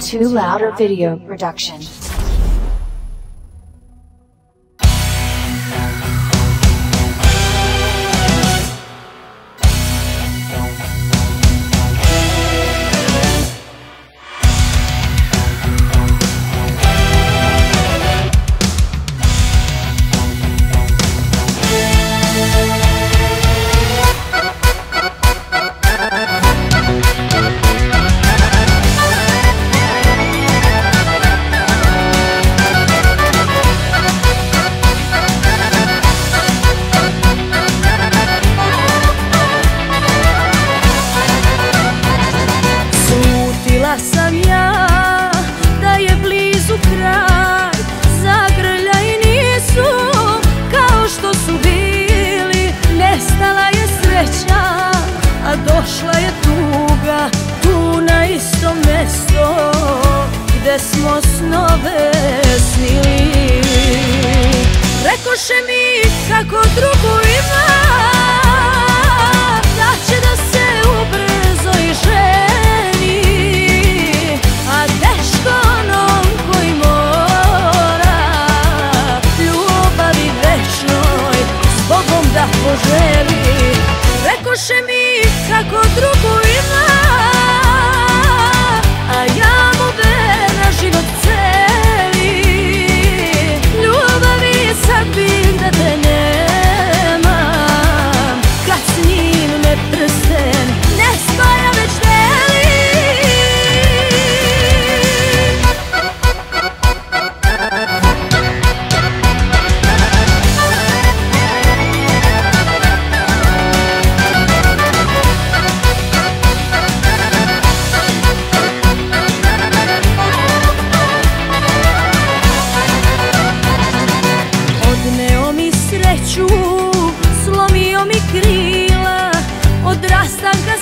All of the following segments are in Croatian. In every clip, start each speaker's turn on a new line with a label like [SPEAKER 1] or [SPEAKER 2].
[SPEAKER 1] Too Louder Video Production.
[SPEAKER 2] Sam ja da je blizu kraj, zagrljaj nisu kao što su bili. Nestala je sreća, a došla je tuga, tu na isto mesto gde smo snove snili. Rekoše mi kako drugu ima, da će da se ubrzo i ženi, a teško onom koji mora ljubavi večnoj s Bogom da poželi. Rekoše mi kako drugu ima, a ja mu vera život celi. Ljubavi sad bih da te nemam, kad s njim me prsten ne spaja već deli. Odneo mi sreću, slomio mi krila, od rastanka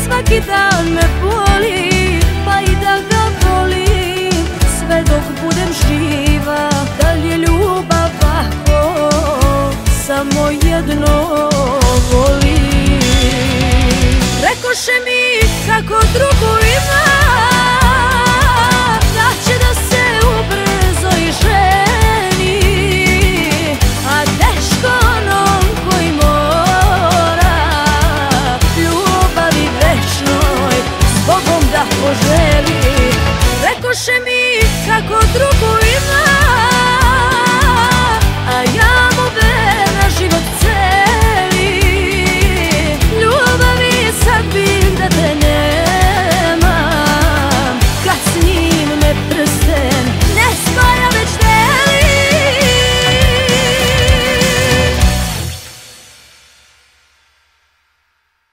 [SPEAKER 2] svaki dan me boli. Pa i da ga volim sve dok budem živa, da li je ljubav ovako, samo jedno volim. Rekoše mi kako